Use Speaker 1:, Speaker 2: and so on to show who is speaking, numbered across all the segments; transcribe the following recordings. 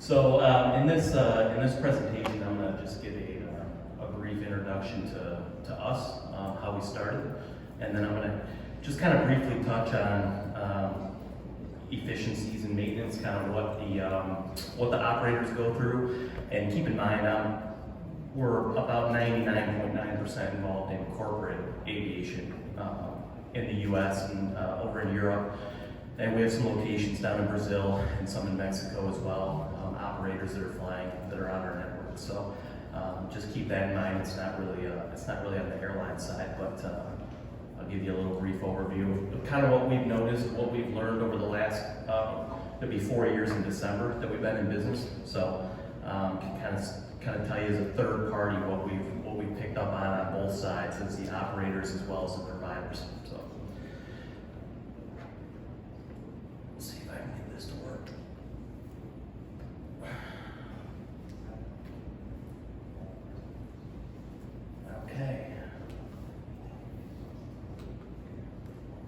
Speaker 1: So in this presentation, I'm going to just give a brief introduction to us, how we started, and then I'm going to just kind of briefly touch on efficiencies and maintenance, kind of what the operators go through. And keep in mind, we're about 99.9% involved in corporate aviation in the U.S. and over in Europe. And we have some locations down in Brazil and some in Mexico as well, operators that are flying, that are on our network. So just keep that in mind. It's not really on the airline side, but I'll give you a little brief overview of kind of what we've noticed, what we've learned over the last, it'll be 4 years in December that we've been in business. So can kind of tell you as a third party what we've picked up on both sides, as the operators as well as the providers. So let's see if I can get this to work. Okay.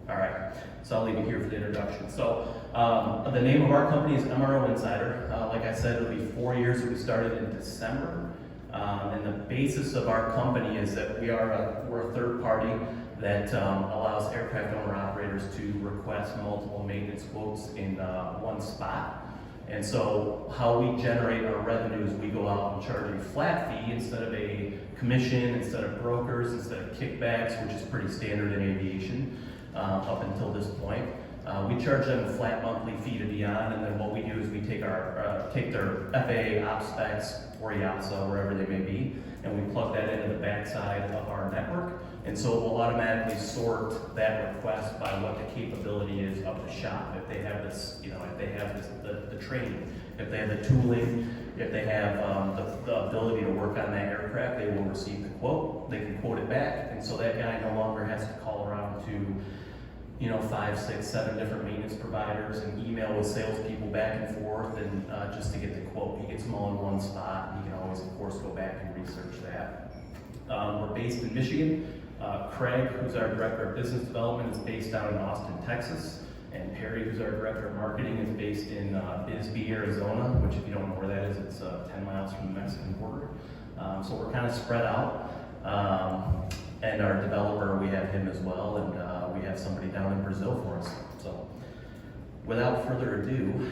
Speaker 1: All right, so I'll leave it here for the introduction. So the name of our company is MRO Insider. Like I said, it'll be 4 years that we started in December. And the basis of our company is that we're a third party that allows aircraft owner operators to request multiple maintenance quotes in one spot. And so how we generate our revenue is we go out and charge a flat fee instead of a commission, instead of brokers, instead of kickbacks, which is pretty standard in aviation up until this point. We charge them a flat monthly fee to be on, and then what we do is we take their FAA op specs or EASA, wherever they may be, and we plug that into the backside of our network. And so it will automatically sort that request by what the capability is of the shop. If they have this, if they have the training, if they have the tooling, if they have the ability to work on that aircraft, they will receive the quote. They can quote it back, and so that guy no longer has to call around to 5, 6, 7 different maintenance providers and email with salespeople back and forth, and just to get the quote. He gets them all in one spot. He can always, of course, go back and research that. We're based in Michigan. Craig, who's our Director of Business Development, is based down in Austin, Texas. And Perry, who's our Director of Marketing, is based in Bisbee, Arizona, which, if you don't know where that is, it's 10 miles from the Mexican border. So we're kind of spread out. And our developer, we have him as well, and we have somebody down in Brazil for us. So without further ado,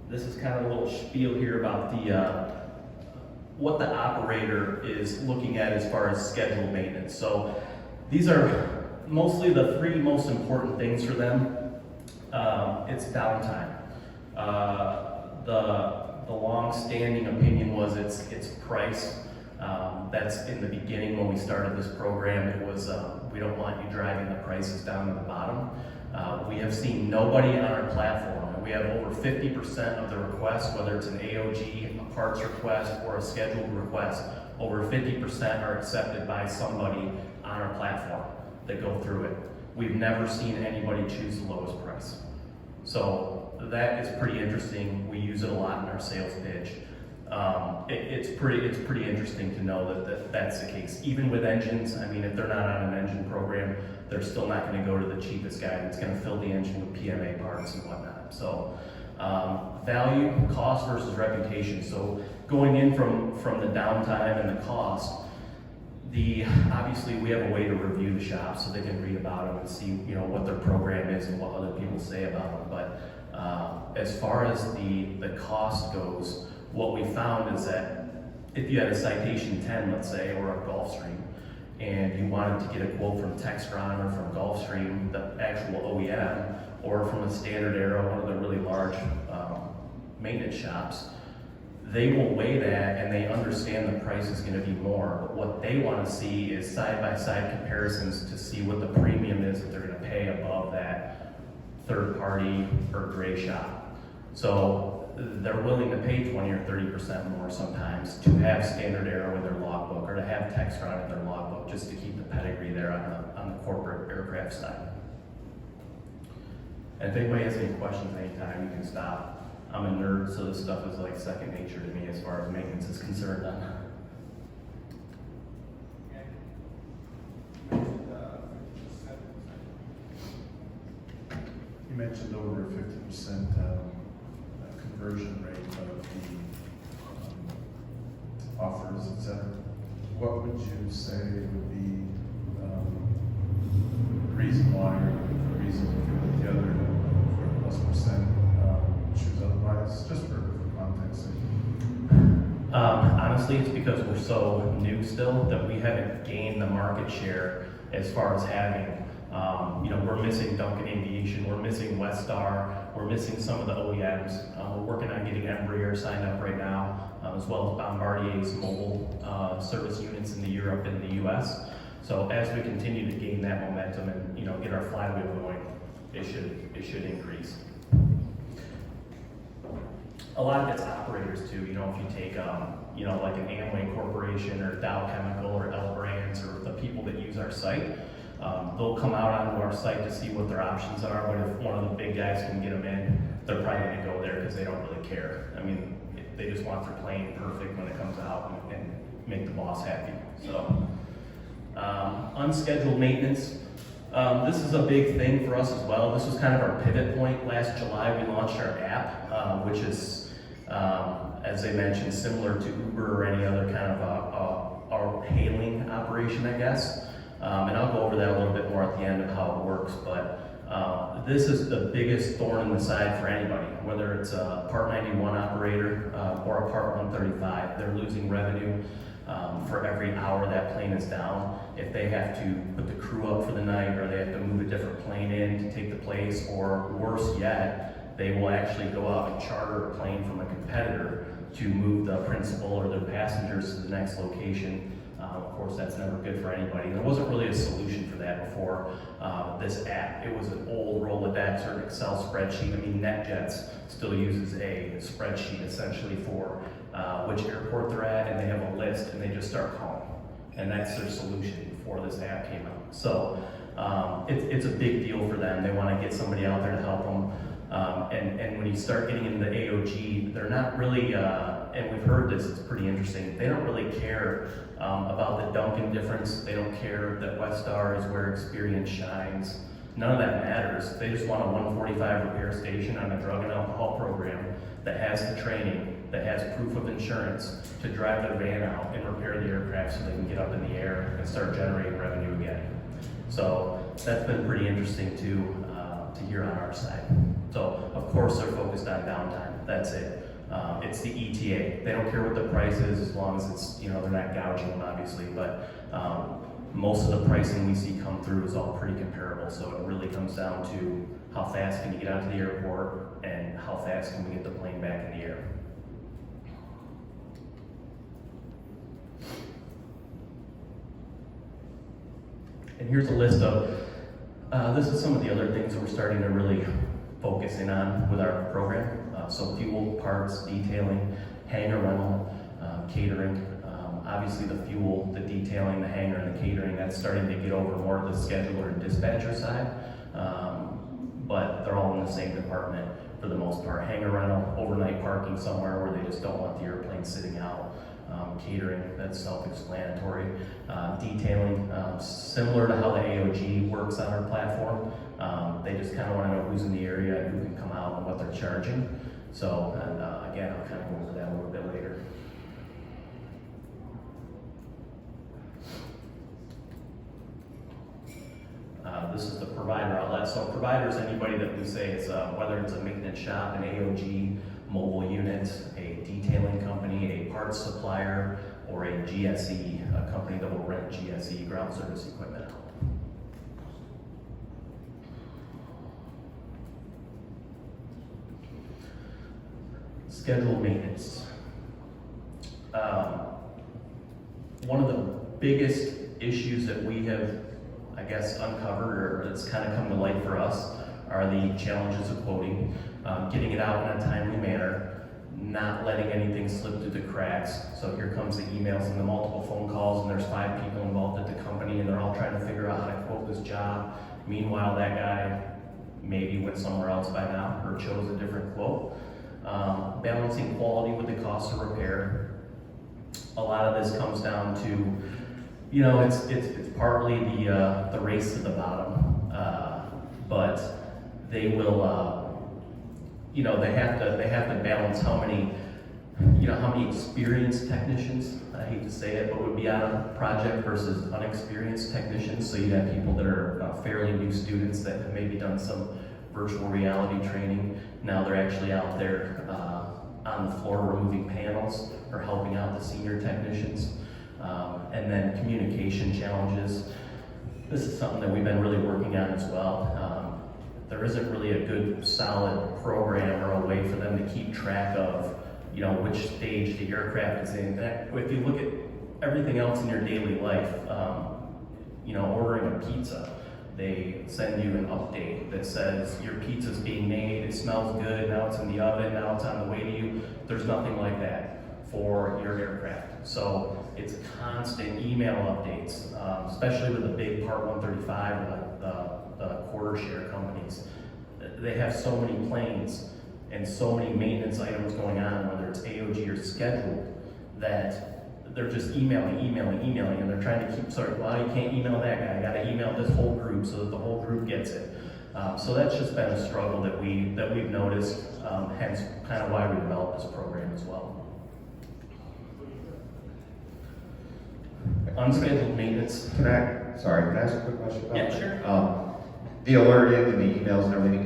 Speaker 1: this is kind of a little spiel here about what the operator is looking at as far as scheduled maintenance. So these are mostly the 3 most important things for them. It's downtime. The long-standing opinion was it's price. That's in the beginning when we started this program. It was we don't want you driving the prices down to the bottom. We have seen nobody on our platform, and we have over 50% of the requests, whether it's an AOG, a parts request, or a scheduled request, over 50% are accepted by somebody on our platform that go through it. We've never seen anybody choose the lowest price. So that is pretty interesting. We use it a lot in our sales pitch. It's pretty interesting to know that that's the case. Even with engines, I mean, if they're not on an engine program, they're still not going to go to the cheapest guy that's going to fill the engine with PMA parts and whatnot. So value, cost versus reputation. So going in from the downtime and the cost, obviously we have a way to review the shop so they can read about them and see what their program is and what other people say about them. But as far as the cost goes, what we found is that if you had a Citation 10, let's say, or a Gulfstream, and you wanted to get a quote from Textron or from Gulfstream, the actual OEM, or from a Standard Aero, one of the really large maintenance shops, they will weigh that and they understand the price is going to be more. But what they want to see is side-by-side comparisons to see what the premium is that they're going to pay above that third-party or gray shop. So they're willing to pay 20 or 30% more sometimes to have Standard Aero in their logbook or to have Textron in their logbook just to keep the pedigree there on the corporate aircraft side. And if anybody has any questions anytime, you can stop. I'm a nerd, so this stuff is like second nature to me as far as maintenance is concerned.
Speaker 2: You mentioned over 50% conversion rate of the offers, et cetera, what would you say would be the reason why, or the reason if you put the other +% choose otherwise, just for context sake?
Speaker 1: Honestly, it's because we're so new still that we haven't gained the market share as far as having, we're missing Duncan Aviation, we're missing Westar, we're missing some of the OEMs. We're working on getting Embraer signed up right now, as well as Bombardier's mobile service units in Europe and the US. So as we continue to gain that momentum and get our flywheel going, it should increase. A lot of it's operators too. If you take, like an Amway Corporation or Dow Chemical or L Brands or the people that use our site, they'll come out onto our site to see what their options are. But if one of the big guys can get them in, they're probably going to go there because they don't really care. I mean, they just want their plane perfect when it comes out and make the boss happy. So, unscheduled maintenance. This is a big thing for us as well. This was kind of our pivot point. Last July, we launched our app, which is, as I mentioned, similar to Uber or any other kind of our hailing operation, I guess. And I'll go over that a little bit more at the end of how it works. But this is the biggest thorn in the side for anybody, whether it's a Part 91 operator or a Part 135. They're losing revenue for every hour that plane is down. If they have to put the crew up for the night, or they have to move a different plane in to take the place, or worse yet, they will actually go out and charter a plane from a competitor to move the principal or their passengers to the next location. Of course, that's never good for anybody. There wasn't really a solution for that before this app. It was an old Rolodex or an Excel spreadsheet. I mean, NetJets still uses a spreadsheet essentially for which airport they're at, and they have a list, and they just start calling. And that's their solution before this app came out. So it's a big deal for them. They want to get somebody out there to help them. And when you start getting into the AOG, they're not really, and we've heard this, it's pretty interesting, they don't really care about the Duncan difference. They don't care that Westar is where experience shines. None of that matters. They just want a 145 repair station on a drug and alcohol program that has the training, that has proof of insurance to drive their van out and repair the aircraft so they can get up in the air and start generating revenue again. So that's been pretty interesting to hear on our side. So of course they're focused on downtime. That's it. It's the ETA. They don't care what the price is as long as it's, they're not gouging them obviously, but most of the pricing we see come through is all pretty comparable. So it really comes down to how fast can you get out to the airport and how fast can we get the plane back in the air. And here's a list of, this is some of the other things that we're starting to really focus in on with our program. So fuel, parts, detailing, hangar rental, catering. Obviously the fuel, the detailing, the hangar, and the catering, that's starting to get over more to the scheduler and dispatcher side. But they're all in the same department for the most part. Hangar rental, overnight parking somewhere where they just don't want the airplane sitting out. Catering, that's self-explanatory. Detailing, similar to how the AOG works on our platform. They just kind of want to know who's in the area and who can come out and what they're charging. So, and again, I'll kind of go over that a little bit later. This is the provider outlet. So a provider is anybody that we say is, whether it's a maintenance shop, an AOG, mobile unit, a detailing company, a parts supplier, or a GSE, a company that will rent GSE, ground service equipment out. Scheduled maintenance. One of the biggest issues that we have, I guess, uncovered, or that's kind of come to light for us, are the challenges of quoting, getting it out in a timely manner, not letting anything slip through the cracks. So here comes the emails and the multiple phone calls, and there's 5 people involved at the company, and they're all trying to figure out how to quote this job. Meanwhile, that guy maybe went somewhere else by now, or chose a different quote. Balancing quality with the cost of repair. A lot of this comes down to, it's partly the race to the bottom, but they will, they have to balance how many experienced technicians, I hate to say it, but would be on a project versus unexperienced technicians. So you have people that are fairly new students that have maybe done some virtual reality training. Now they're actually out there on the floor removing panels or helping out the senior technicians. And then communication challenges. This is something that we've been really working on as well. There isn't really a good solid program or a way for them to keep track of which stage the aircraft is in. If you look at everything else in your daily life, ordering a pizza, they send you an update that says your pizza's being made, it smells good, now it's in the oven, now it's on the way to you. There's nothing like that for your aircraft. So it's constant email updates, especially with the big Part 135 or the quarter share companies. They have so many planes and so many maintenance items going on, whether it's AOG or scheduled, that they're just emailing, and they're trying to keep well, you can't email that guy, I gotta email this whole group so that the whole group gets it. So that's just been a struggle that we've noticed, hence kind of why we developed this program as well. Unscheduled maintenance.
Speaker 3: Can I ask a quick question about
Speaker 1: Yeah,
Speaker 3: that?
Speaker 1: sure.
Speaker 3: The alerting and the emails and everything,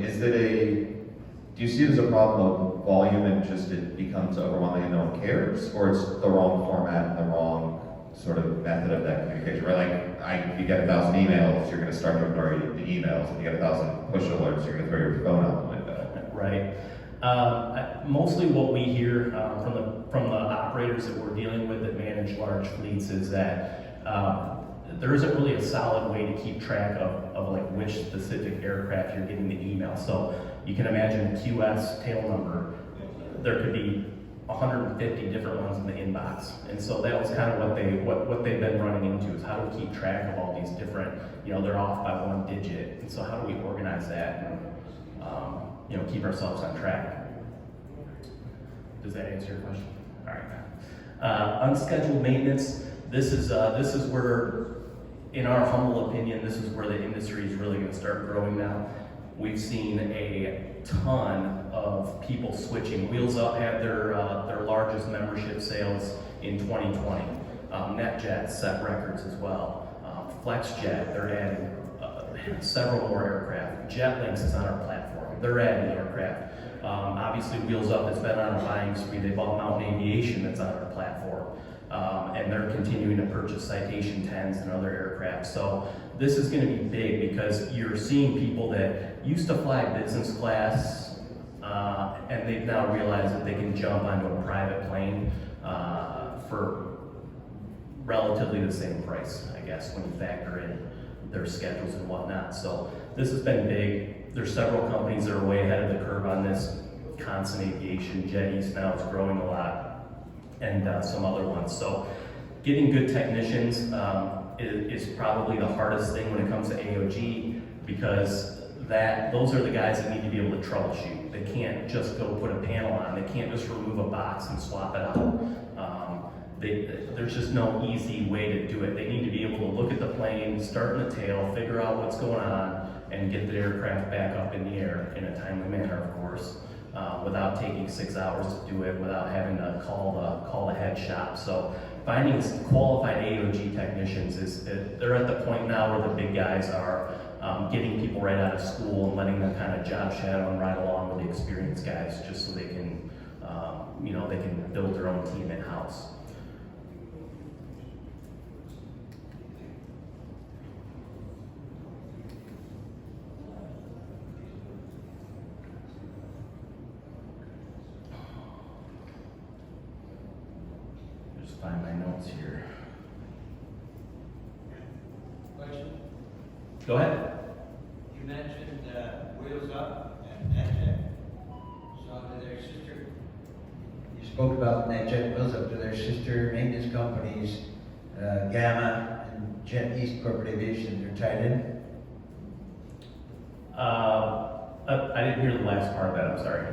Speaker 3: do you see it as a problem of volume and just it becomes overwhelming and no one cares? Or it's the wrong format and the wrong sort of method of that communication? Right? If you get 1,000 emails, you're gonna start to ignore the emails. If you get 1,000 push alerts, you're gonna throw your phone out the window.
Speaker 1: Right. Mostly what we hear from the operators that we're dealing with that manage large fleets is that there isn't really a solid way to keep track of like which specific aircraft you're getting the email. So you can imagine a QS tail number, there could be 150 different ones in the inbox. And so that was kind of what they've been running into, is how do we keep track of all these different, they're off by one digit. And so how do we organize that and keep ourselves on track? Does that answer your question? All right. Unscheduled maintenance. This is where, in our humble opinion, this is where the industry is really going to start growing now. We've seen a ton of people switching. Wheels Up had their largest membership sales in 2020. NetJet set records as well. FlexJet, they're adding several more aircraft. JetLinks is on our platform. They're adding aircraft. Obviously, Wheels Up has been on a buying spree. They bought Mountain Aviation that's on our platform. And they're continuing to purchase Citation 10s and other aircraft. So this is going to be big because you're seeing people that used to fly business class and they've now realized that they can jump onto a private plane for relatively the same price, I guess, when you factor in their schedules and whatnot. So this has been big. There's several companies that are way ahead of the curve on this. Constant Aviation, Jet East now is growing a lot, and some other ones. So getting good technicians is probably the hardest thing when it comes to AOG, because those are the guys that need to be able to troubleshoot. They can't just go put a panel on. They can't just remove a box and swap it out. There's just no easy way to do it. They need to be able to look at the plane, start in the tail, figure out what's going on, and get the aircraft back up in the air in a timely manner, of course, without taking 6 hours to do it, without having to call the head shop. So finding qualified AOG technicians they're at the point now where the big guys are getting people right out of school and letting them kind of job shadow and ride along with the experienced guys, just so they can they can build their own team in-house. Just find my notes here.
Speaker 4: Question?
Speaker 1: Go ahead.
Speaker 4: You mentioned Wheels Up and NetJet. So do their sister, you spoke about NetJet, Wheels Up, to their sister maintenance companies, Gamma and Jet East Corporate Aviation, they're tied in?
Speaker 1: I didn't hear the last part of that, I'm sorry.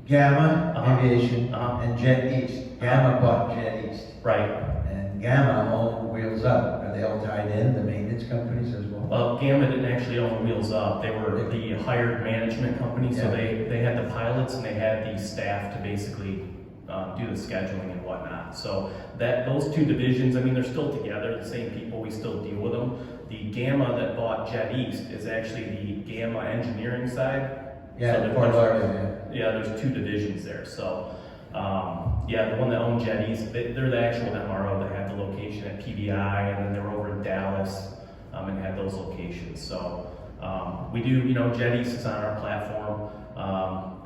Speaker 4: Gamma
Speaker 1: Uh-huh.
Speaker 4: Aviation
Speaker 1: Uh-huh.
Speaker 4: and Jet East. Gamma bought Jet East.
Speaker 1: Right.
Speaker 4: And and Gamma own Wheels Up. Are they all tied in, the maintenance companies as well?
Speaker 1: Well, Gamma didn't actually own Wheels Up. They were the hired management company, so
Speaker 4: Yeah.
Speaker 1: they had the pilots and they had the staff to basically do the scheduling and whatnot. So those two divisions, I mean, they're still together, the same people, we still deal with them. The Gamma that bought Jet East is actually the Gamma engineering side.
Speaker 4: Yeah,
Speaker 1: So
Speaker 4: Fort Lauderdale, yeah.
Speaker 1: Yeah, there's two divisions there. So, yeah, the one that owned Jet East, they're the actual MRO that had the location at PBI, and then they were over in Dallas and had those locations. So, we do, you know, Jet East is on our platform,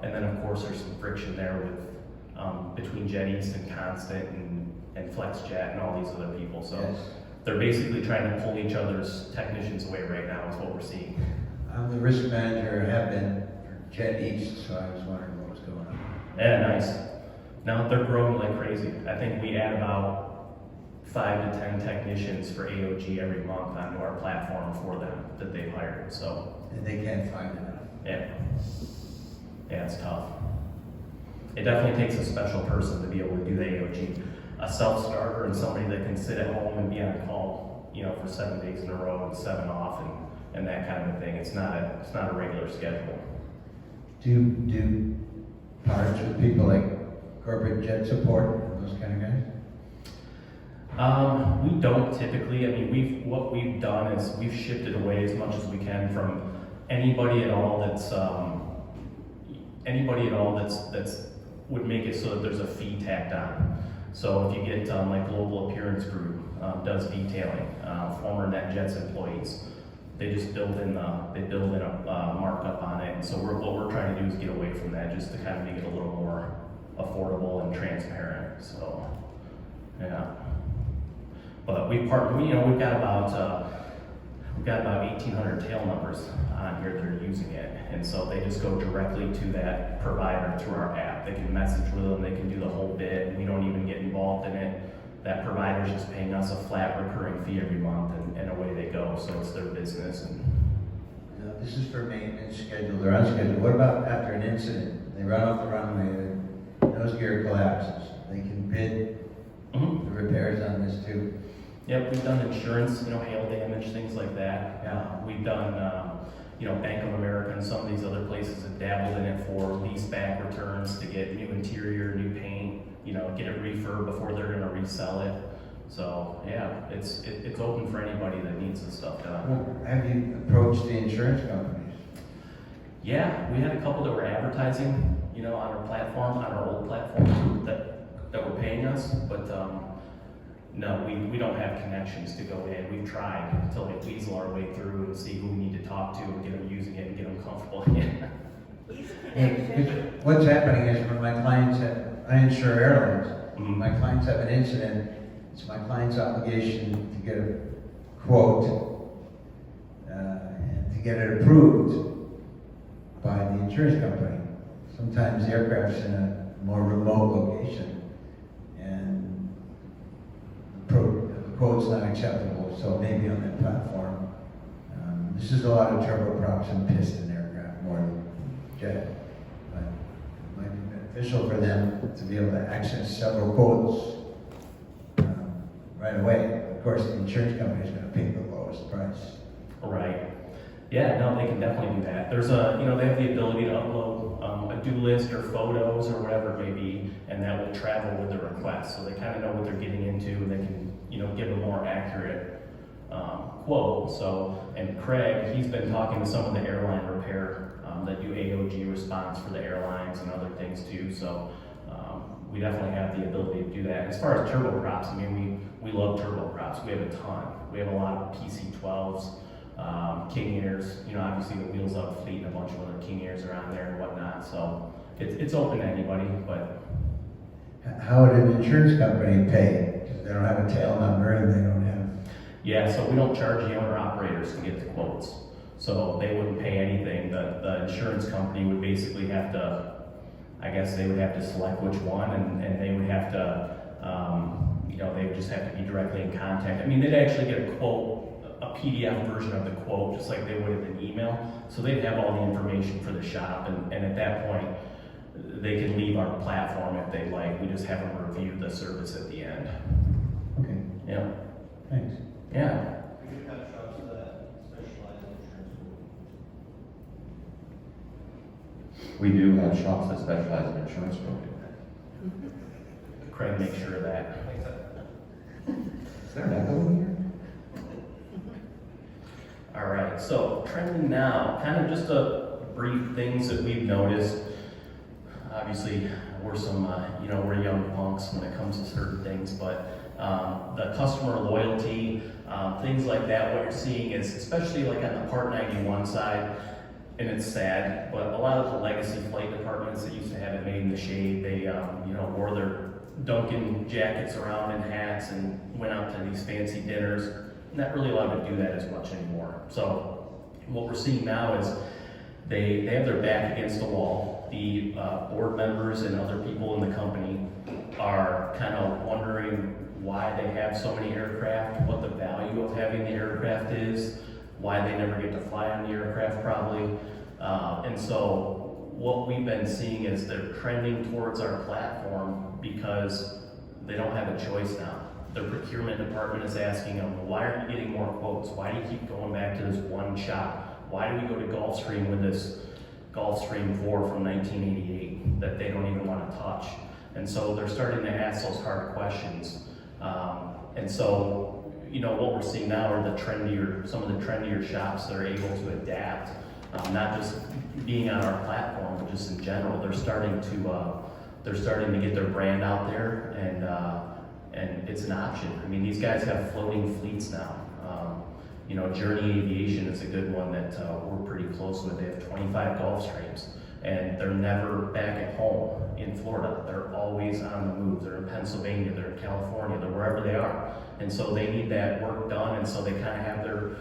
Speaker 1: and then of course there's some friction there with between Jet East and Constant and FlexJet and all these other people. So
Speaker 4: Yes.
Speaker 1: they're basically trying to pull each other's technicians away right now is what we're seeing.
Speaker 4: I'm the risk manager, have been for Jet East, so I was wondering what was going on.
Speaker 1: Yeah, nice. Now they're growing like crazy. I think we add about 5 to 10 technicians for AOG every month onto our platform for them that they've hired. So
Speaker 4: And they can't find enough.
Speaker 1: yeah, it's tough. It definitely takes a special person to be able to do the AOG. A self-starter and somebody that can sit at home and be on call, you know, for 7 days in a row and 7 off and that kind of a thing. It's not a regular schedule.
Speaker 4: Do parts with people like corporate jet support, those kind of guys?
Speaker 1: We don't typically. I mean, what we've done is we've shifted away as much as we can from anybody at all that's would make it so that there's a fee tacked on. So if you get like Global Appearance Group does detailing, former NetJets employees, they just build in a markup on it. And so what we're trying to do is get away from that, just to kind of make it a little more affordable and transparent. So yeah, but we've got about 1,800 tail numbers on here that are using it, and so they just go directly to that provider through our app. They can message with them, they can do the whole bit, and we don't even get involved in it. That provider's just paying us a flat recurring fee every month, and away they go. So it's their business. And
Speaker 4: This is for maintenance schedule, they're unscheduled. What about after an incident? They run off the runway, the nose gear collapses. They can bid the repairs on this too.
Speaker 1: Yep, we've done insurance, you know, hail damage, things like that.
Speaker 4: Yeah.
Speaker 1: We've done, you know, Bank of America and some of these other places have dabbled in it for lease back returns to get new interior, new paint, you know, get it refurb before they're gonna resell it. So yeah, it's open for anybody that needs this stuff done.
Speaker 4: Well, have you approached the insurance companies?
Speaker 1: Yeah, we had a couple that were advertising, you know, on our platform, on our old platform that were paying us, but no, we don't have connections to go in. We've tried to like weasel our way through and see who we need to talk to and get them using it and get them comfortable again.
Speaker 4: What's happening is when my clients I insure airlines.
Speaker 1: Mhm.
Speaker 4: My clients have an incident, it's my client's obligation to get a quote and to get it approved by the insurance company. Sometimes the aircraft's in a more remote location and the quote's not acceptable, so maybe on that platform. This is a lot of turboprops and piston aircraft more than jet, but it might be beneficial for them to be able to access several quotes right away. Of course, the insurance company is going to pay the lowest price.
Speaker 1: Right. Yeah, no, they can definitely do that. There's they have the ability to upload a do list or photos or whatever it may be, and that will travel with the request. So they kind of know what they're getting into, and they can, give a more accurate quote. So, and Craig, he's been talking to some of the airline repair that do AOG response for the airlines and other things too. So we definitely have the ability to do that. As far as turboprops, I mean, we love turboprops. We have a ton. We have a lot of PC-12s. King Airs, obviously the Wheels Up fleet and a bunch of other King Airs around there and whatnot. So it's open to anybody, but.
Speaker 4: How would an insurance company pay? Because they don't have a tail number and they don't have.
Speaker 1: Yeah, so we don't charge the owner operators to get the quotes. So they wouldn't pay anything. The insurance company would basically have to, I guess they would have to select which one, and they would have to, they would just have to be directly in contact. I mean, they'd actually get a quote, a PDF version of the quote, just like they would in an email. So they'd have all the information for the shop, and at that point, they can leave our platform if they like. We just have them review the service at the end.
Speaker 4: Okay.
Speaker 1: Yeah. Yeah,
Speaker 2: Thanks.
Speaker 1: yeah.
Speaker 5: We do have shops that specialize in insurance.
Speaker 3: We do have shops that specialize in insurance broking.
Speaker 1: Craig, make sure of that.
Speaker 3: Is there an echo in here?
Speaker 1: All right, so trending now, kind of just a brief things that we've noticed. Obviously, we're some, we're young punks when it comes to certain things, but the customer loyalty, things like that, what you're seeing is, especially like on the Part 91 side, and it's sad, but a lot of the legacy flight departments that used to have it made in the shade, they, wore their Duncan jackets around and hats and went out to these fancy dinners. Not really allowed to do that as much anymore. So what we're seeing now is they have their back against the wall. The board members and other people in the company are kind of wondering why they have so many aircraft, what the value of having the aircraft is, why they never get to fly on the aircraft probably. And so what we've been seeing is they're trending towards our platform because they don't have a choice now. Their procurement department is asking them, why aren't you getting more quotes? Why do you keep going back to this one shop? Why do we go to Gulfstream with this Gulfstream 4 from 1988 that they don't even want to touch? And so they're starting to ask those hard questions. And so, what we're seeing now are some of the trendier shops that are able to adapt, not just being on our platform, but just in general. They're starting to get their brand out there, and it's an option. I mean, these guys have floating fleets now. Journey Aviation is a good one that we're pretty close with. They have 25 Gulfstreams, and they're never back at home in Florida. They're always on the move. They're in Pennsylvania, they're in California, they're wherever they are. And so they need that work done, and so they kind of have their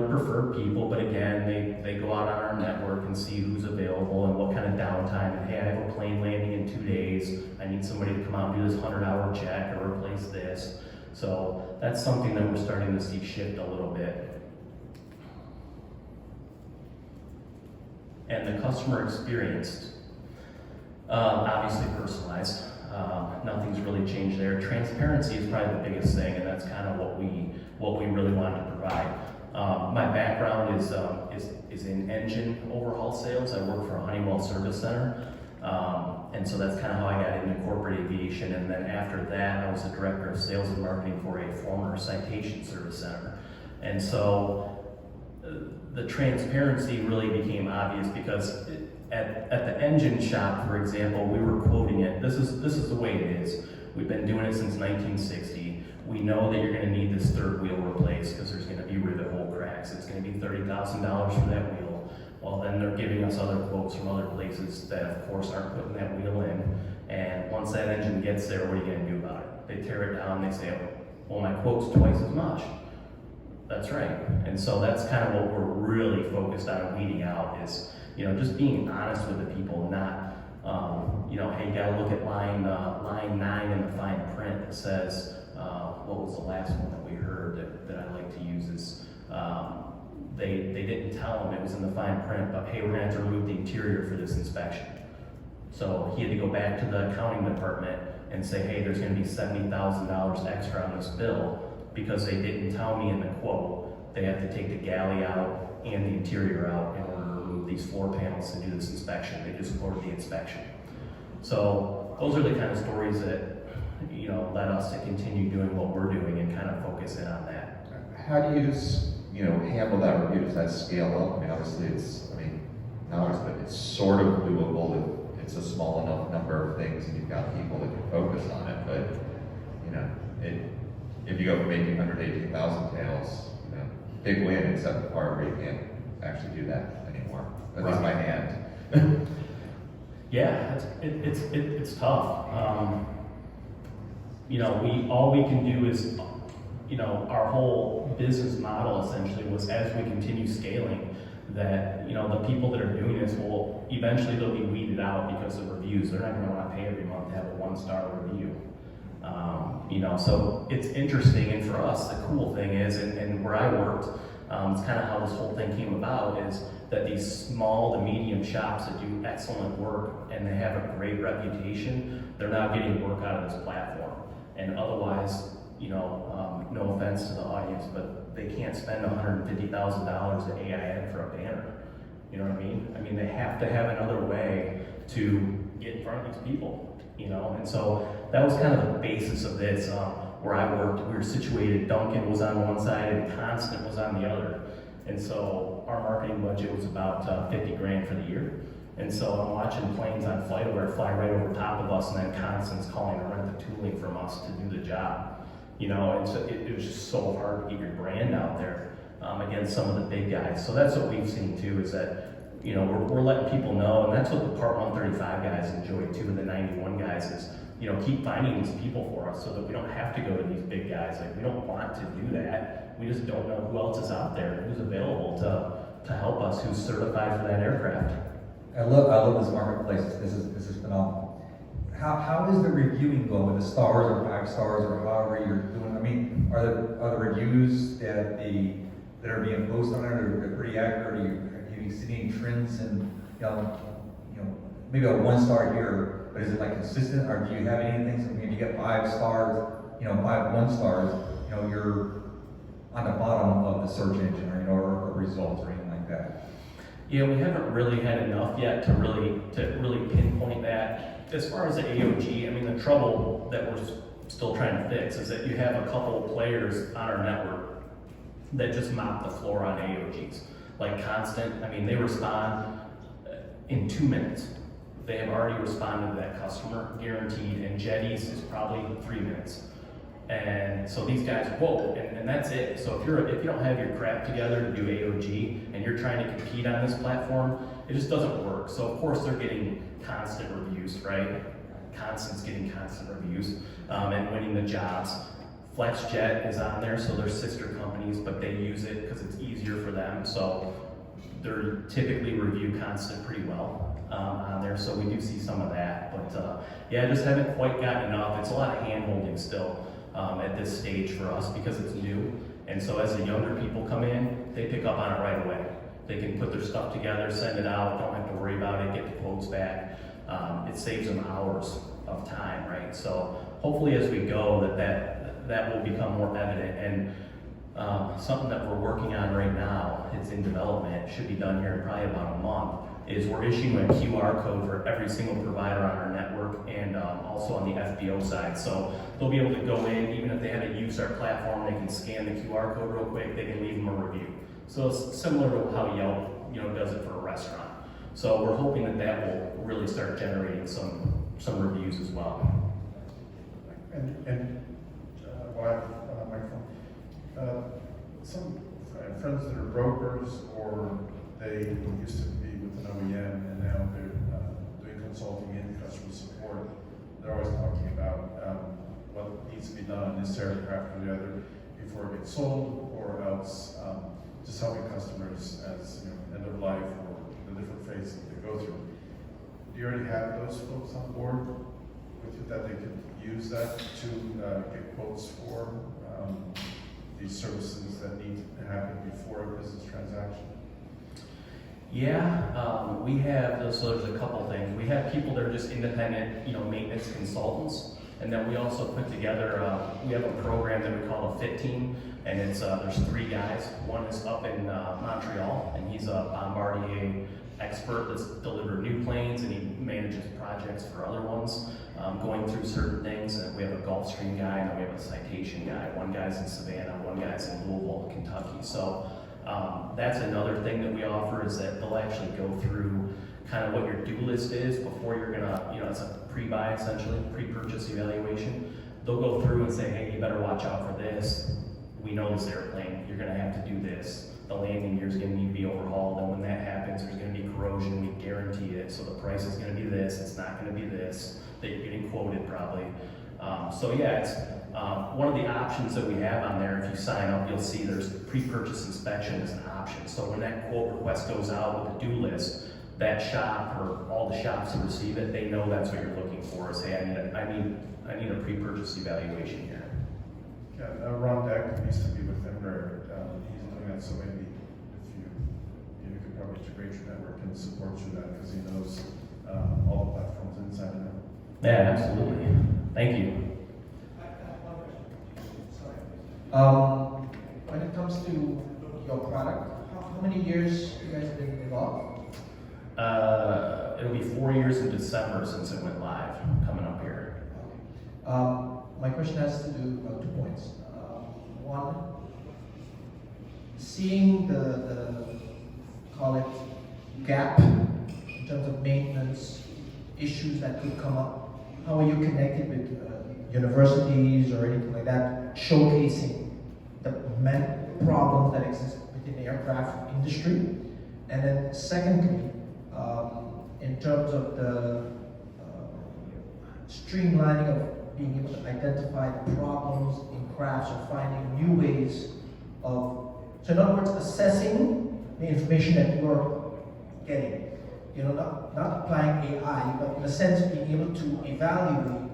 Speaker 1: preferred people, but again, they go out on our network and see who's available and what kind of downtime. And hey, I have a plane landing in 2 days. I need somebody to come out and do this 100-hour check or replace this. So that's something that we're starting to see shift a little bit. And the customer experience, obviously personalized. Nothing's really changed there. Transparency is probably the biggest thing, and that's kind of what we really wanted to provide. My background is in engine overhaul sales. I work for a Honeywell service center, and so that's kind of how I got into corporate aviation. And then after that, I was the director of sales and marketing for a former citation service center. And so the transparency really became obvious because at the engine shop, for example, we were quoting it. This is the way it is. We've been doing it since 1960. We know that you're going to need this third wheel replaced because there's going to be rivet hole cracks. It's going to be $30,000 for that wheel. Well, then they're giving us other quotes from other places that, of course, aren't putting that wheel in. And once that engine gets there, what are you going to do about it? They tear it down. They say, well, my quote's twice as much. That's right. And so that's kind of what we're really focused on weeding out is, just being honest with the people, not, hey, you gotta look at line 9 in the fine print that says, what was the last one that we heard that I like to use is, they didn't tell him it was in the fine print, but hey, we're gonna have to remove the interior for this inspection. So he had to go back to the accounting department and say, hey, there's gonna be $70,000 extra on this bill because they didn't tell me in the quote they have to take the galley out and the interior out in order to remove these floor panels to do this inspection. They just ordered the inspection. So those are the kind of stories that led us to continue doing what we're doing and kind of focus in on that.
Speaker 3: How do you handle that review? Does that scale up? I mean, obviously it's sort of doable if it's a small enough number of things and you've got people that can focus on it. But if you go from 1,800 to 18,000 tails, big win, except the part where you can't actually do that anymore, at least by hand.
Speaker 1: Yeah, it's tough. All we can do is, our whole business model essentially was as we continue scaling that, the people that are doing this will eventually they'll be weeded out because of reviews. They're not going to want to pay every month to have a 1-star review. So it's interesting, and for us, the cool thing is, and where I worked, it's kind of how this whole thing came about, is that these small to medium shops that do excellent work and they have a great reputation, they're now getting work out of this platform. And otherwise, no offense to the audience, but they can't spend $150,000 at AIN for a banner. You know what I mean? I mean, they have to have another way to get in front of these people, and so that was kind of the basis of this. Where I worked, we were situated, Duncan was on one side and Constant was on the other. And so our marketing budget was about 50 grand for the year. And so I'm watching planes on FlightAware fly right over top of us, and then Constant's calling to rent the tooling from us to do the job. And so it was just so hard to get your brand out there against some of the big guys. So that's what we've seen too, is that we're letting people know, and that's what the Part 135 guys enjoy too, and the 91 guys is, keep finding these people for us so that we don't have to go to these big guys. Like, we don't want to do that. We just don't know who else is out there, who's available to help us, who's certified for that aircraft.
Speaker 6: I love this marketplace. This is phenomenal. How is the reviewing going with the stars or 5 stars or however you're doing? I mean, are the reviews that are being posted on there, they're pretty accurate? Are you seeing trends and maybe a 1 star here, but is it like consistent, or do you have anything? So maybe you get 5 stars, 5 1 stars, you're on the bottom of the search engine, or results or anything like that.
Speaker 1: Yeah, we haven't really had enough yet to really pinpoint that. As far as the AOG, I mean, the trouble that we're still trying to fix is that you have a couple of players on our network that just mop the floor on AOGs. Like Constant, I mean, they respond in 2 minutes. They have already responded to that customer, guaranteed, and Jetties is probably 3 minutes. And so these guys, whoa, and that's it. So if you don't have your crap together to do AOG and you're trying to compete on this platform, it just doesn't work. So of course they're getting constant reviews, right? Constant's getting constant reviews and winning the jobs. FlexJet is on there, so they're sister companies, but they use it because it's easier for them. So they're typically review Constant pretty well on there, so we do see some of that. But yeah, just haven't quite gotten enough. It's a lot of hand-holding still at this stage for us because it's new. And so as the younger people come in, they pick up on it right away. They can put their stuff together, send it out, don't have to worry about it, get the quotes back. It saves them hours of time, right? So hopefully as we go, that will become more evident. And something that we're working on right now, it's in development, it should be done here in probably about a month, is we're issuing a QR code for every single provider on our network and also on the FBO side. So they'll be able to go in, even if they haven't used our platform, they can scan the QR code real quick, they can leave them a review. So it's similar to how Yelp does it for a restaurant. So we're hoping that will really start generating some reviews as well.
Speaker 2: And while I have a microphone, some friends that are brokers, or they used to be with an OEM and now they're doing consulting and customer support, they're always talking about what needs to be done on this aircraft or the other before it gets sold, or else just helping customers as end of life or the different phases that they go through. Do you already have those folks on board with you that they could use that to get quotes for these services that need to happen before a business transaction?
Speaker 1: Yeah, we have, so there's a couple things. We have people that are just independent, maintenance consultants. And then we also put together, we have a program that we call a Fit Team. And it's, there's 3 guys. One is up in Montreal, and he's a Bombardier expert that's delivered new planes, and he manages projects for other ones, going through certain things. And we have a Gulfstream guy, and then we have a Citation guy. One guy's in Savannah, one guy's in Louisville, Kentucky. So that's another thing that we offer, is that they'll actually go through kind of what your due list is before you're gonna, it's a pre-buy essentially, pre-purchase evaluation. They'll go through and say, hey, you better watch out for this. We know this airplane, you're gonna have to do this. The landing gear is gonna need to be overhauled, and when that happens, there's gonna be corrosion, we guarantee it. So the price is gonna be this, it's not gonna be this, that you're getting quoted probably. So yeah, it's one of the options that we have on there. If you sign up, you'll see there's pre-purchase inspection as an option. So when that quote request goes out with the due list, that shop or all the shops that receive it, they know that's what you're looking for. Is, hey, I need a pre-purchase evaluation here.
Speaker 2: Yeah, Ron Deck used to be with Embraer. He's doing that, so maybe if you could probably integrate your network and support you that, because he knows all the platforms inside and out.
Speaker 1: Yeah, absolutely. Thank you.
Speaker 5: I have one question.
Speaker 7: When it comes to your product, how many years you guys have been involved?
Speaker 1: It'll be 4 years in December since it went live, coming up here.
Speaker 7: My question has to do 2 points. One, seeing the call it gap in terms of maintenance issues that could come up. How are you connected with universities or anything like that, showcasing the problems that exist within the aircraft industry? And then secondly, in terms of the streamlining of being able to identify the problems in crafts or finding new ways of, so in other words, assessing the information that you're getting. You know, not applying AI, but in a sense being able to evaluate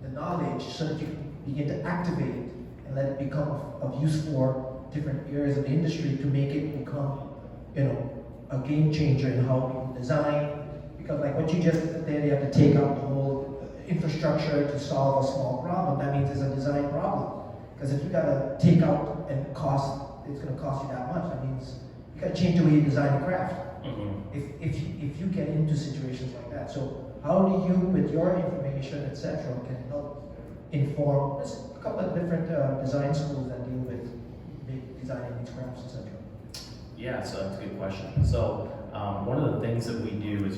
Speaker 7: the knowledge so that you can begin to activate it and let it become of use for different areas of the industry to make it become, you know, a game changer in how people design. Because like what you just said there, you have to take out the whole infrastructure to solve a small problem. That means it's a design problem. Because if you gotta take out and cost, it's gonna cost you that much. That means you gotta change the way you design a craft. If you get into situations like that. So how do you, with your information, etc., can help inform? There's a couple of different design schools that deal with designing these crafts, etc.
Speaker 1: Yeah, so that's a good question. So one of the things that we do is,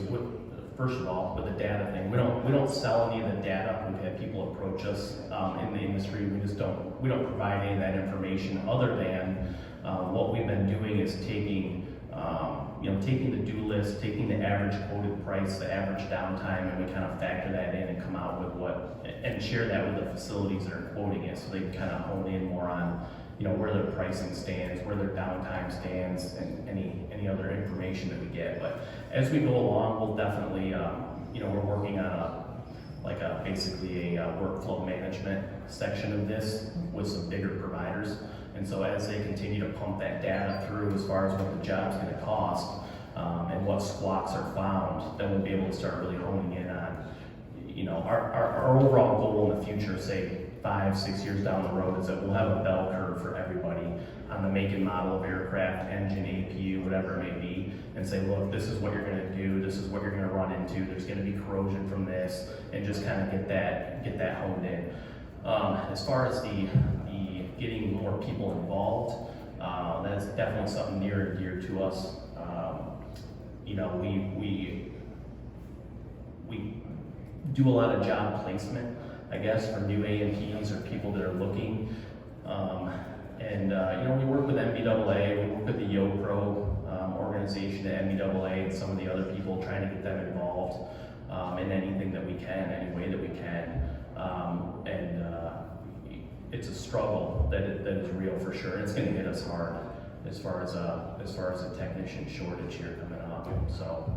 Speaker 1: first of all, with the data thing, we don't sell any of the data. We've had people approach us in the industry. We don't provide any of that information other than what we've been doing is taking taking the due list, taking the average quoted price, the average downtime, and we kind of factor that in and come out with and share that with the facilities that are quoting it, so they can kind of hone in more on, where their pricing stands, where their downtime stands, and any other information that we get. But as we go along, we'll definitely, we're working on basically a workflow management section of this with some bigger providers. And so as they continue to pump that data through as far as what the job's going to cost and what squats are found, then we'll be able to start really honing in on, our overall goal in the future, say 5-6 years down the road, is that we'll have a bell curve for everybody on the make and model of aircraft, engine, APU, whatever it may be, and say, look, this is what you're going to do, this is what you're going to run into, there's going to be corrosion from this, and just kind of get that honed in. As far as the getting more people involved, that's definitely something near and dear to us. We do a lot of job placement, I guess, for new A&Ps or people that are looking. We work with MBAA, we work with the YoPro organization at MBAA and some of the other people, trying to get them involved in anything that we can, any way that we can. It's a struggle that is real for sure. It's going to hit us hard as far as a technician shortage here coming up. So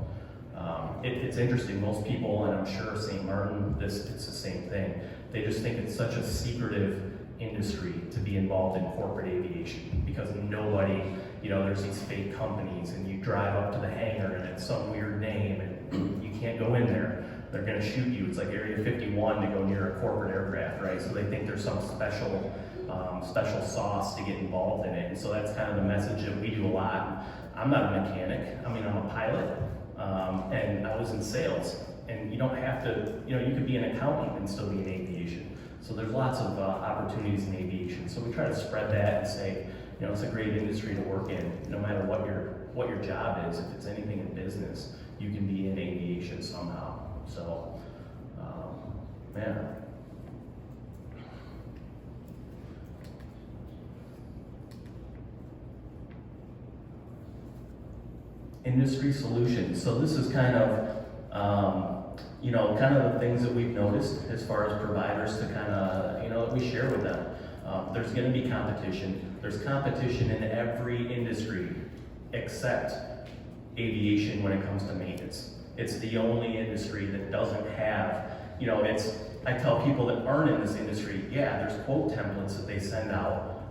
Speaker 1: it's interesting. Most people, and I'm sure St. Maarten, it's the same thing. They just think it's such a secretive industry to be involved in corporate aviation, because nobody, there's these fake companies, and you drive up to the hangar and it's some weird name and you can't go in there. They're going to shoot you. It's like Area 51 to go near a corporate aircraft, right? So they think there's some special sauce to get involved in it. And so that's kind of the message that we do a lot. I'm not a mechanic. I'm a pilot, and I was in sales. And you don't have to, you could be an accountant and still be in aviation. So there's lots of opportunities in aviation. So we try to spread that and say, it's a great industry to work in. No matter what your job is, if it's anything in business, you can be in aviation somehow. So, Industry solutions. So this is kind of the things that we've noticed as far as providers to kind of, that we share with them. There's going to be competition. There's competition in every industry except aviation when it comes to maintenance. It's the only industry that doesn't have, I tell people that aren't in this industry, there's quote templates that they send out.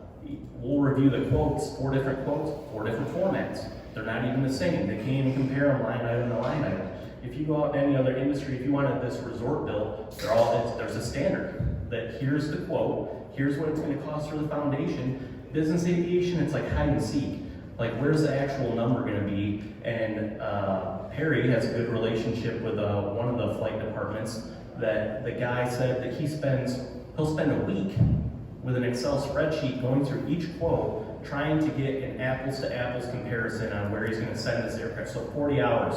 Speaker 1: We'll review the quotes, 4 different quotes, 4 different formats. They're not even the same. They can't even compare them line item to line item. If you go out in any other industry, if you wanted this resort built, there's a standard. that here's the quote, here's what it's gonna cost for the foundation. Business aviation, it's like hide and seek. Like, where's the actual number gonna be? And Harry has a good relationship with one of the flight departments that the guy said that he'll spend a week with an Excel spreadsheet going through each quote, trying to get an apples to apples comparison on where he's gonna send this aircraft. So 40 hours,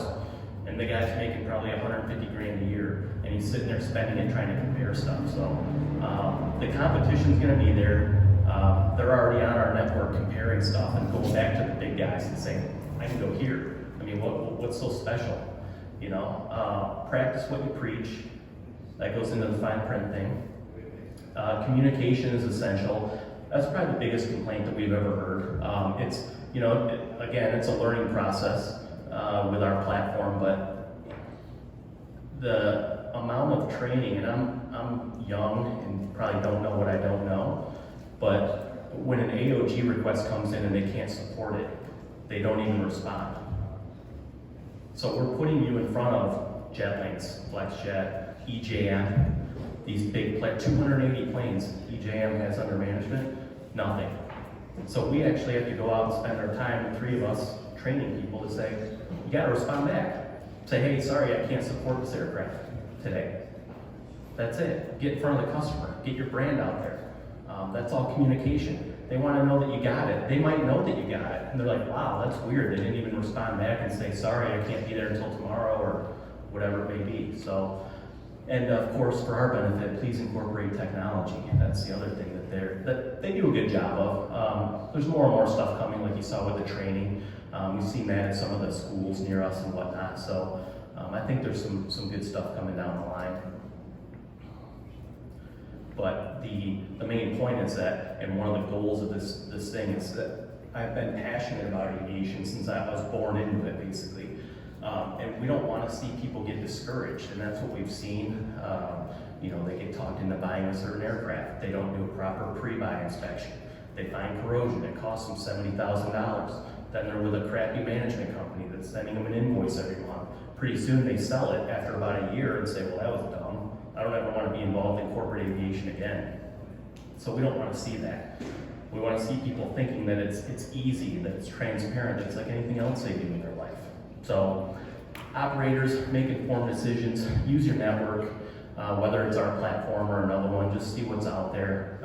Speaker 1: and the guy's making probably 150 grand a year, and he's sitting there spending it trying to compare stuff. So the competition's gonna be there. They're already on our network comparing stuff and going back to the big guys and saying, I can go here. I mean, what's so special? You know, practice what you preach. That goes into the fine print thing. Communication is essential. That's probably the biggest complaint that we've ever heard. It's, you know, again, it's a learning process with our platform, but the amount of training, and I'm young and probably don't know what I don't know, but when an AOG request comes in and they can't support it, they don't even respond. So we're putting you in front of jet lanes, FlexJet, EJM, these big 280 planes EJM has under management, nothing. So we actually have to go out and spend our time, the three of us, training people to say, you gotta respond back. Say, hey, sorry, I can't support this aircraft today. That's it. Get in front of the customer. Get your brand out there. That's all communication. They want to know that you got it. They might know that you got it. And they're like, wow, that's weird. They didn't even respond back and say, sorry, I can't be there until tomorrow or whatever it may be. So, and of course, for our benefit, please incorporate technology. That's the other thing that they do a good job of. There's more and more stuff coming, like you saw with the training. We've seen that at some of the schools near us and whatnot. So I think there's some good stuff coming down the line. But the main point is that, and one of the goals of this thing is that I've been passionate about aviation since I was born into it, basically. And we don't want to see people get discouraged, and that's what we've seen. You know, they get talked into buying a certain aircraft. They don't do a proper pre-buy inspection. They find corrosion. It costs them $70,000. Then they're with a crappy management company that's sending them an invoice every month. Pretty soon they sell it after about a year and say, well, that was dumb. I don't ever want to be involved in corporate aviation again. So we don't want to see that. We want to see people thinking that it's easy, that it's transparent, it's like anything else they do in their life. So operators, make informed decisions, use your network, whether it's our platform or another one, just see what's out there,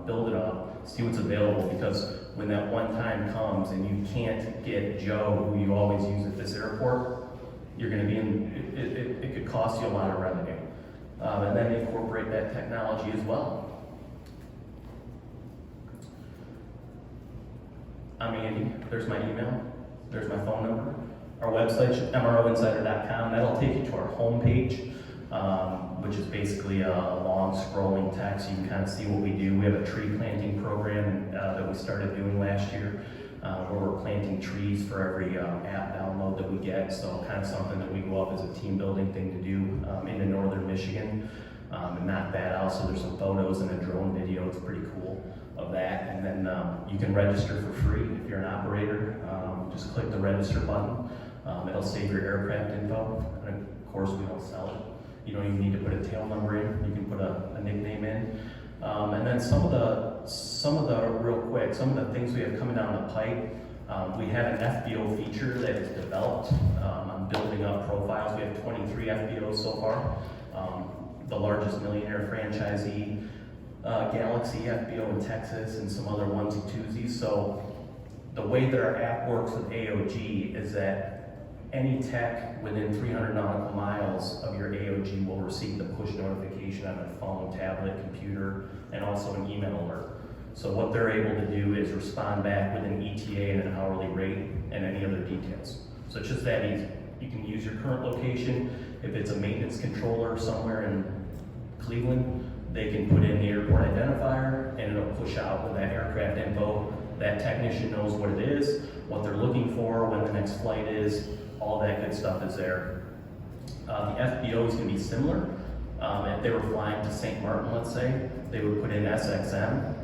Speaker 1: build it up, see what's available, because when that one time comes and you can't get Joe, who you always use at this airport, you're going to be in, it could cost you a lot of revenue. And then incorporate that technology as well. I'm Andy, there's my email, there's my phone number. Our website's mroinsider.com. That'll take you to our homepage, which is basically a long scrolling text. You can kind of see what we do. We have a tree planting program that we started doing last year, where we're planting trees for every app download that we get. So kind of something that we go up as a team building thing to do into northern Michigan. And not bad. Also, there's some photos and a drone video. It's pretty cool of that. And then you can register for free if you're an operator. Just click the register button. It'll save your aircraft info. And of course, we don't sell it. You don't even need to put a tail number in. You can put a nickname in. And then some of the real quick, some of the things we have coming down the pipe. We have an FBO feature that is developed. I'm building up profiles. We have 23 FBOs so far. The largest millionaire franchisee, Galaxy FBO in Texas, and some other onesie-twosies. So the way that our app works with AOG is that any tech within 300 nautical miles of your AOG will receive the push notification on their phone, tablet, computer, and also an email alert. So what they're able to do is respond back with an ETA and an hourly rate and any other details. So it's just that easy. You can use your current location. If it's a maintenance controller somewhere in Cleveland, they can put in the airport identifier and it'll push out with that aircraft info. That technician knows what it is, what they're looking for, when the next flight is, all that good stuff is there. The FBO is going to be similar. If they were flying to St. Maarten, let's say, they would put in SXM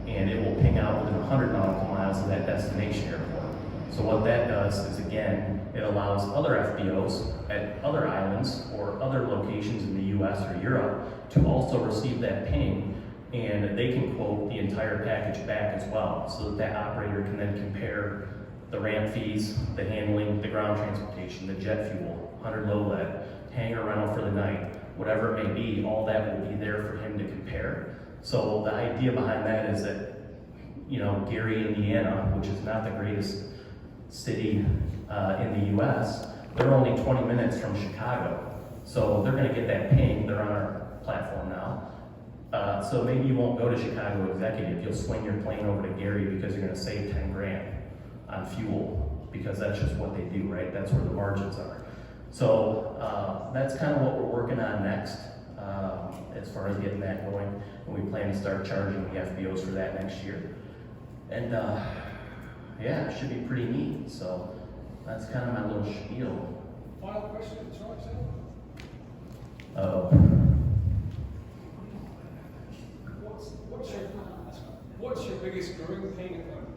Speaker 1: and it will ping out within 100 nautical miles of that destination airport. So what that does is, again, it allows other FBOs at other islands or other locations in the US or Europe to also receive that ping, and they can quote the entire package back as well, so that operator can then compare the ramp fees, the handling, the ground transportation, the jet fuel, 100 low lead, hangar rental for the night, whatever it may be, all that will be there for him to compare. So the idea behind that is that, you know, Gary, Indiana, which is not the greatest city in the US, they're only 20 minutes from Chicago. So they're gonna get that ping, they're on our platform now. So maybe you won't go to Chicago Executive, you'll swing your plane over to Gary because you're gonna save 10 grand on fuel, because that's just what they do, right? That's where the margins are. So that's kind of what we're working on next, as far as getting that going. And we plan to start charging the FBOs for that next year. And yeah, it should be pretty neat. So that's kind of my little spiel.
Speaker 8: Final question, Charles?
Speaker 1: Uh-oh.
Speaker 8: What's your biggest growing pain at the moment?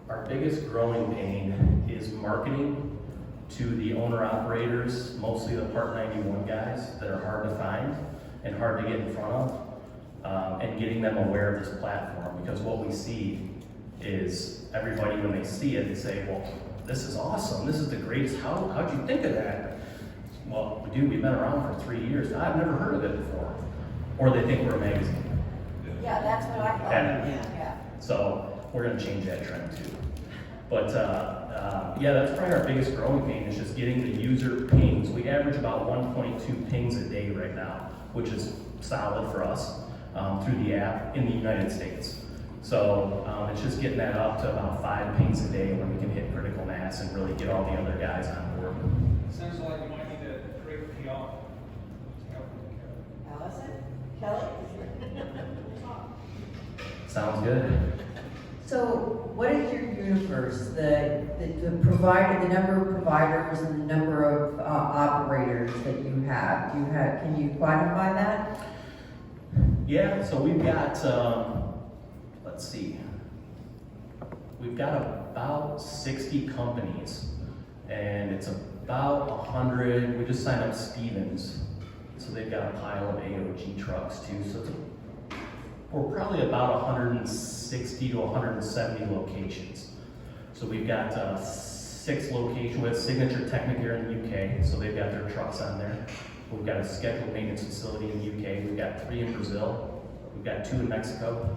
Speaker 1: Our biggest growing pain is marketing to the owner-operators, mostly the Part 91 guys that are hard to find and hard to get in front of, and getting them aware of this platform. Because what we see is everybody, when they see it, they say, well, this is awesome, this is the greatest, how'd you think of that? Well, dude, we've been around for 3 years, I've never heard of it before. Or they think we're a magazine.
Speaker 9: Yeah, that's what I thought. Yeah.
Speaker 1: So we're gonna change that trend too. But yeah, that's probably our biggest growing pain, is just getting the user pings. We average about 1.2 pings a day right now, which is solid for us through the app in the United States. So it's just getting that up to about 5 pings a day when we can hit critical mass and really get all the other guys on board.
Speaker 8: Sounds like you might need a great PR.
Speaker 9: Allison? Kelly?
Speaker 1: Sounds good.
Speaker 10: So what is your universe? The provider, the number of providers and the number of operators that you have. Can you quantify that?
Speaker 1: Yeah, so we've got, let's see, we've got about 60 companies, and it's about 100, we just signed up Stevens, so they've got a pile of AOG trucks too, so we're probably about 160 to 170 locations. So we've got 6 locations with Signature Technic here in the UK, so they've got their trucks on there. We've got a scheduled maintenance facility in the UK. We've got 3 in Brazil. We've got 2 in Mexico.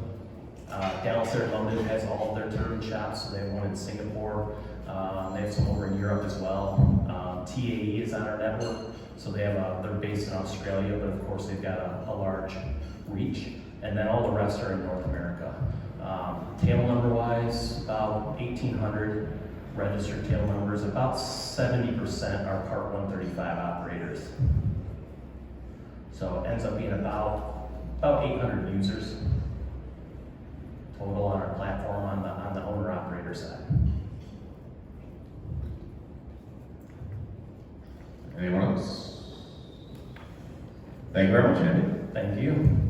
Speaker 1: Dallas Air London has all of their turbine shops, so they have one in Singapore. They have some over in Europe as well. TAE is on our network, so they have they're based in Australia, but of course they've got a large reach. And then all the rest are in North America. Tail number wise, about 1,800 registered tail numbers. About 70% are Part 135 operators. So it ends up being about 800 users total on our platform on the owner operator side.
Speaker 3: Anyone else? Thank you very much, Andy.
Speaker 1: Thank you.